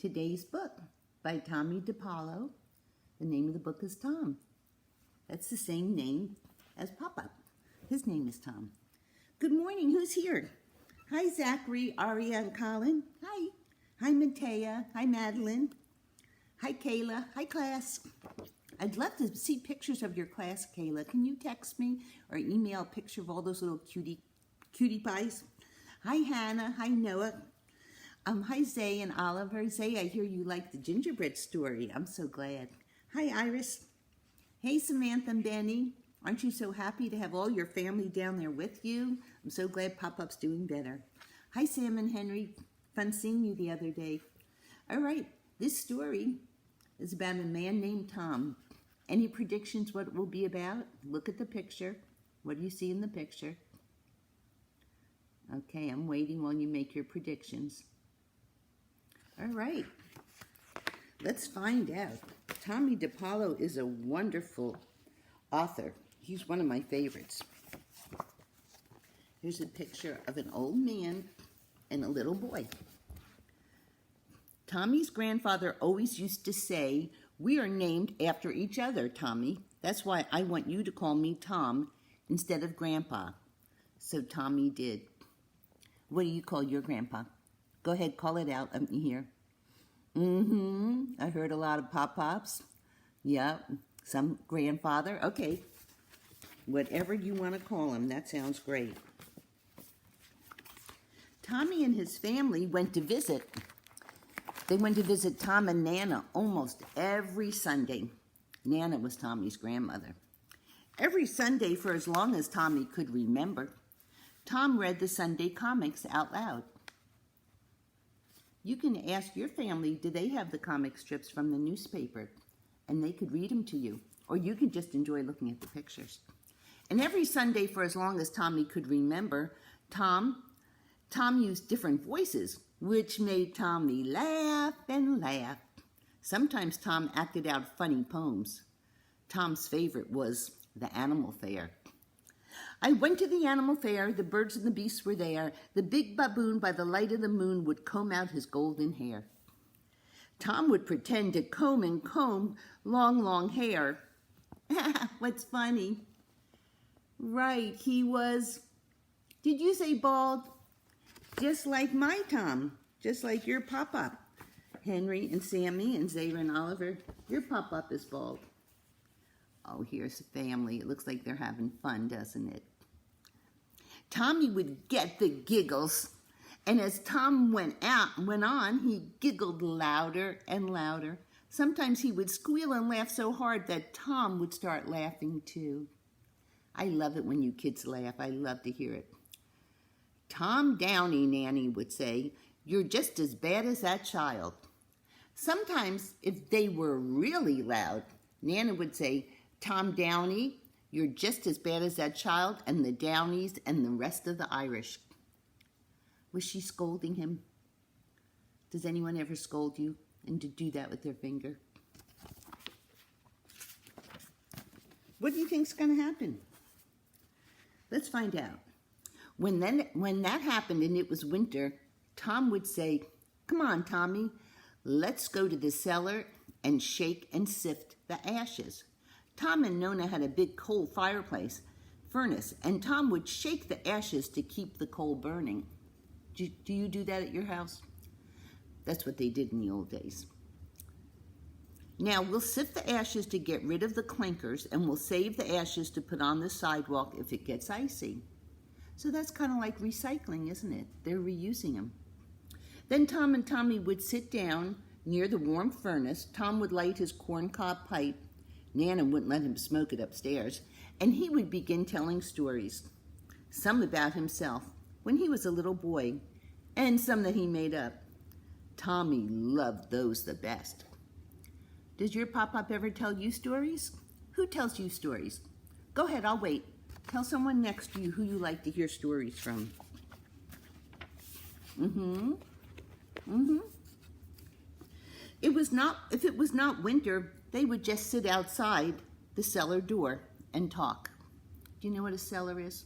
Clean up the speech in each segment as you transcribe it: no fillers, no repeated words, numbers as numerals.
today's book by Tomie dePaola. The name of the book is Tom. That's the same name as Papa. His name is Tom. Good morning. Who's here? Hi, Zachary, Aria, and Colin. Hi. Hi, Matea. Hi, Madeline. Hi, Kayla. Hi, class. I'd love to see pictures of your class, Kayla. Can you text me or email a picture of all those little cutie pies? Hi, Hannah. Hi, Noah. Hi, Zay and Oliver. Zay, I hear you like the gingerbread story. I'm so glad. Hi, Iris. Hey, Samantha and Benny. Aren't you so happy to have all your family down there with you? I'm so glad Pop-Up's doing better. Hi, Sam and Henry. Fun seeing you the other day. All right, this story is about a man named Tom. Any predictions what it will be about? Look at the picture. What do you see in the picture? Okay, I'm waiting while you make your predictions. All right, let's find out. Tomie dePaola is a wonderful author. He's one of my favorites. Here's a picture of an old man and a little boy. Tommie's grandfather always used to say, "We are named after each other, Tomie. That's why I want you to call me Tom instead of Grandpa." So Tomie did. What do you call your grandpa? Go ahead, call it out. Let me hear. I heard a lot of pop-pops. Yep, some grandfather. Okay, whatever you want to call him, that sounds great. Tomie and his family went to visit. They went to visit Tom and Nana almost every Sunday. Nana was Tommie's grandmother. Every Sunday for as long as Tomie could remember, Tom read the Sunday comics out loud. You can ask your family, do they have the comic strips from the newspaper? And they could read them to you. Or you can just enjoy looking at the pictures. And every Sunday for as long as Tomie could remember, Tom used different voices, which made Tomie laugh and laugh. Sometimes Tom acted out funny poems. Tom's favorite was the animal fair. I went to the animal fair, the birds and the beasts were there. The big baboon by the light of the moon would comb out his golden hair. Tom would pretend to comb and comb long, long hair. What's funny? Right, he was, did you say bald? Just like my Tom, just like your Pop-Up. Henry and Sammy and Zayra and Oliver, your Pop-Up is bald. Oh, here's a family. It looks like they're having fun, doesn't it? Tomie would get the giggles, and as Tom went on, he giggled louder and louder. Sometimes he would squeal and laugh so hard that Tom would start laughing too. I love it when you kids laugh. I love to hear it. "Tom Downey," Nanny would say, "you're just as bad as that child." Sometimes, if they were really loud, Nana would say, "Tom Downey, you're just as bad as that child and the Downeys and the rest of the Irish." Was she scolding him? Does anyone ever scold you and to do that with their finger? What do you think's going to happen? Let's find out. When that happened and it was winter, Tom would say, "Come on, Tomie, let's go to the cellar and shake and sift the ashes." Tom and Nona had a big coal furnace, and Tom would shake the ashes to keep the coal burning. Do you do that at your house? That's what they did in the old days. Now, we'll sift the ashes to get rid of the clinkers, and we'll save the ashes to put on the sidewalk if it gets icy. So that's kind of like recycling, isn't it? They're reusing them. Then Tom and Tomie would sit down near the warm furnace. Tom would light his corncob pipe. Nana wouldn't let him smoke it upstairs, and he would begin telling stories, some about himself when he was a little boy, and some that he made up. Tomie loved those the best. Does your Pop-Up ever tell you stories? Who tells you stories? Go ahead, I'll wait. Tell someone next to you who you like to hear stories from. If it was not winter, they would just sit outside the cellar door and talk. Do you know what a cellar is?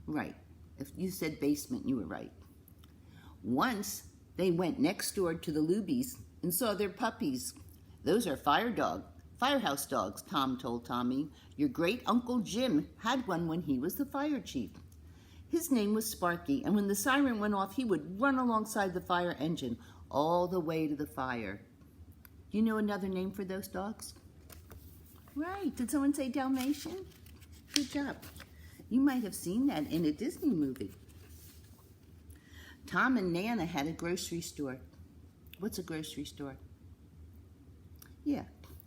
Right. If you said basement, you were right. Once They went next door to the Lubies and saw their puppies. Those are firehouse dogs, Tom told Tomie. Your great Uncle Jim had one when he was the fire chief. His name was Sparky, and when the siren went off, he would run alongside the fire engine all the way to the fire. Do you know another name for those dogs? Right. Did someone say Dalmatian? Good job. You might have seen that in a Disney movie. Tom and Nana had a grocery store. What's a grocery store? Yeah,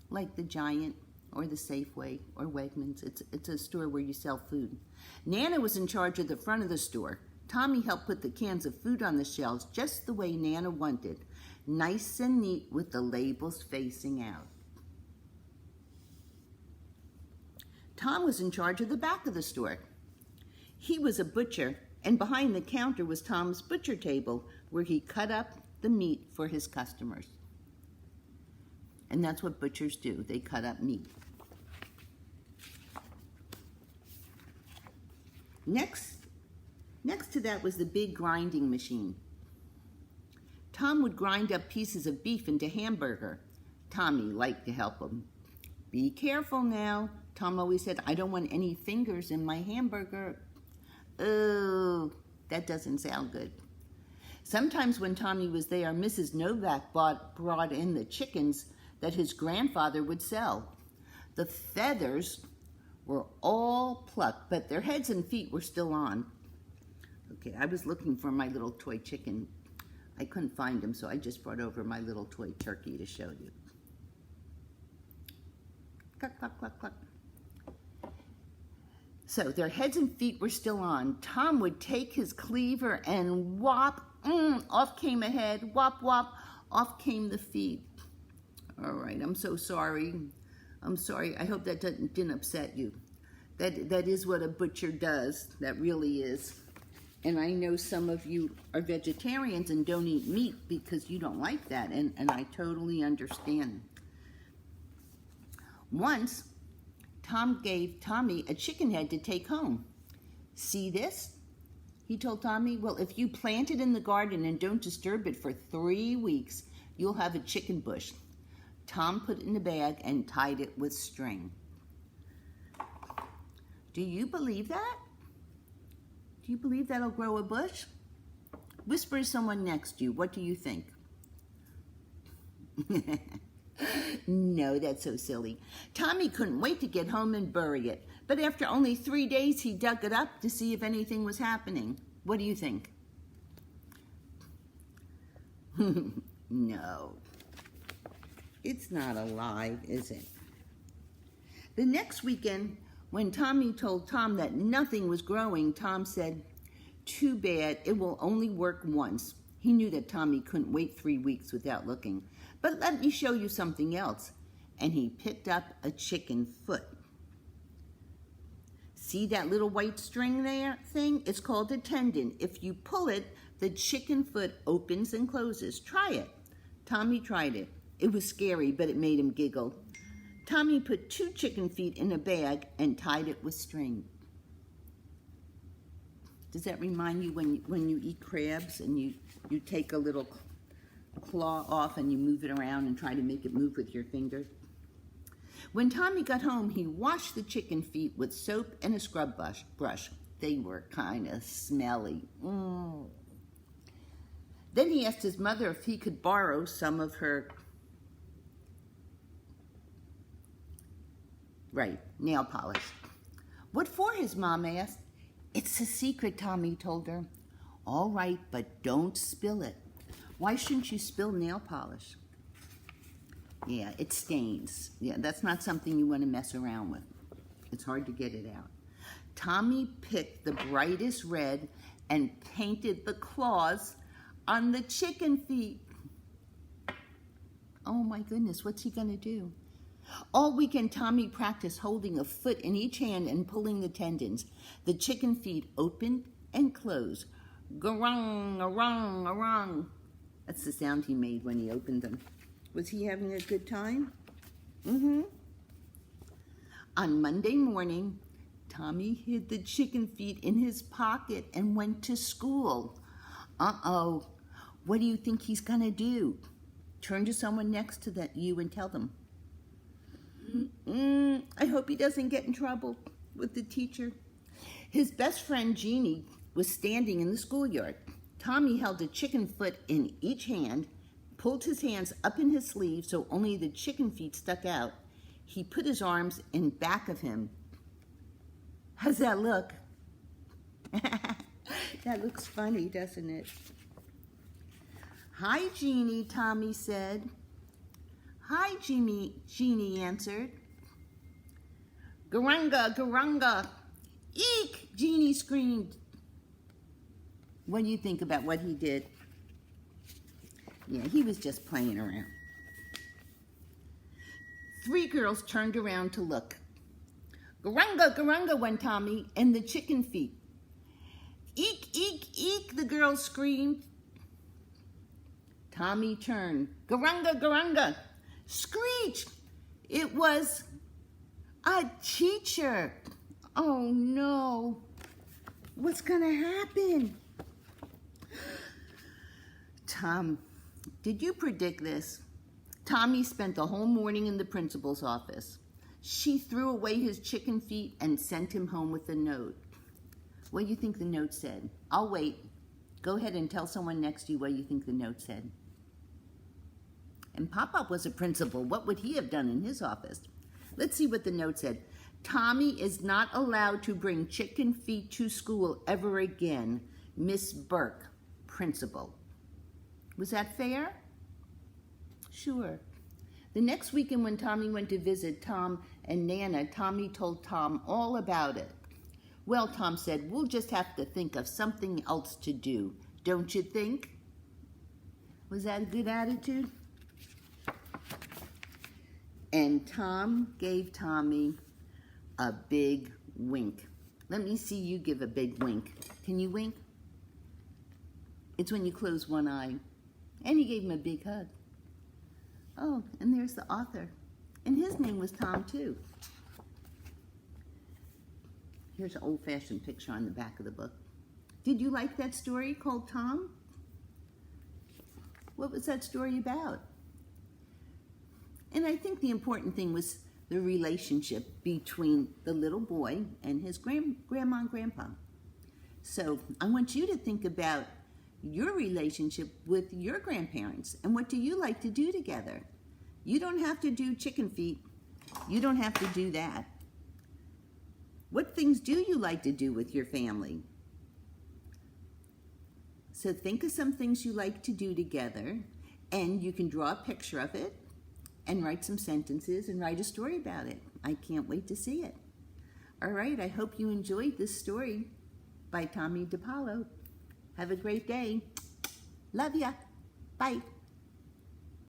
like the Giant or the Safeway or Wegmans. It's a store where you sell food. Nana was in charge of the front of the store. Tomie helped put the cans of food on the shelves just the way Nana wanted, nice and neat with the labels facing out. Tom was in charge of the back of the store. He was a butcher, and behind the counter was Tom's butcher table, where he cut up the meat for his customers. And that's what butchers do. They cut up meat. Next to that was the big grinding machine. Tom would grind up pieces of beef into hamburger. Tomie liked to help him. Be careful now, Tom always said. I don't want any fingers in my hamburger. Oh, that doesn't sound good. Sometimes when Tomie was there, Mrs. Novak brought in the chickens that his grandfather would sell. The feathers were all plucked, but their heads and feet were still on. Okay, I was looking for my little toy chicken. I couldn't find him, so I just brought over my little toy turkey to show you. Cluck, cluck, cluck, cluck. So their heads and feet were still on. Tom would take his cleaver and whop, off came a head, whop, whop, off came the feet. All right, I'm so sorry. I'm sorry. I hope that didn't upset you. That is what a butcher does. That really is. And I know some of you are vegetarians and don't eat meat because you don't like that, and I totally understand. Once, Tom gave Tomie a chicken head to take home. See this? He told Tomie, well, if you plant it in the garden and don't disturb it for 3 weeks, you'll have a chicken bush. Tom put it in a bag and tied it with string. Do you believe that? Do you believe that'll grow a bush? Whisper to someone next to you. What do you think? No, that's so silly. Tomie couldn't wait to get home and bury it. But after only 3 days, he dug it up to see if anything was happening. What do you think? No. It's not alive, is it? The next weekend, when Tomie told Tom that nothing was growing, Tom said, too bad, it will only work once. He knew that Tomie couldn't wait 3 weeks without looking. But let me show you something else. And he picked up a chicken foot. See that little white string there thing? It's called a tendon. If you pull it, the chicken foot opens and closes. Try it. Tomie tried it. It was scary, but it made him giggle. Tomie put 2 chicken feet in a bag and tied it with string. Does that remind you when you eat crabs and you take a little claw off and you move it around and try to make it move with your finger? When Tomie got home, he washed the chicken feet with soap and a scrub brush. They were kind of smelly. Then he asked his mother if he could borrow some of her nail polish. What for, his mom asked. It's a secret, Tomie told her. All right, but don't spill it. Why shouldn't you spill nail polish? Yeah, it stains. Yeah, that's not something you want to mess around with. It's hard to get it out. Tomie picked the brightest red and painted the claws on the chicken feet. Oh my goodness, what's he gonna do? All weekend, Tomie practiced holding a foot in each hand and pulling the tendons. The chicken feet opened and closed. Garong, arong, arong. That's the sound he made when he opened them. Was he having a good time? On Monday morning, Tomie hid the chicken feet in his pocket and went to school. Uh-oh. What do you think he's going to do? Turn to someone next to you and tell them. I hope he doesn't get in trouble with the teacher. His best friend, Jeannie, was standing in the schoolyard. Tomie held a chicken foot in each hand, pulled his hands up in his sleeves so only the chicken feet stuck out. He put his arms in back of him. How's that look? That looks funny, doesn't it? Hi, Jeannie, Tomie said. Hi, Jeannie answered. Garunga, garunga. Eek, Jeannie screamed. What do you think about what he did? Yeah, he was just playing around. 3 girls turned around to look. Garunga, garunga, went Tomie, and the chicken feet. Eek, eek, eek, the girls screamed. Tomie turned. Garunga, garunga. Screech! It was a teacher. Oh no. What's gonna happen? Tom, did you predict this? Tomie spent the whole morning in the principal's office. She threw away his chicken feet and sent him home with a note. What do you think the note said? I'll wait. Go ahead and tell someone next to you what you think the note said. And Pop-Pop was a principal. What would he have done in his office? Let's see what the note said. Tomie is not allowed to bring chicken feet to school ever again. Miss Burke, principal. Was that fair? Sure. The next weekend when Tomie went to visit Tom and Nana, Tomie told Tom all about it. Well, Tom said, we'll just have to think of something else to do. Don't you think? Was that a good attitude? And Tom gave Tomie a big wink. Let me see you give a big wink. Can you wink? It's when you close one eye. And he gave him a big hug. Oh, and there's the author. And his name was Tom, too. Here's an old-fashioned picture on the back of the book. Did you like that story called Tom? What was that story about? And I think the important thing was the relationship between the little boy and his grandma and grandpa. So I want you to think about your relationship with your grandparents and what do you like to do together. You don't have to do chicken feet. You don't have to do that. What things do you like to do with your family? So think of some things you like to do together, and you can draw a picture of it and write some sentences and write a story about it. I can't wait to see it. All right, I hope you enjoyed this story by Tomie dePaola. Have a great day. Love ya. Bye.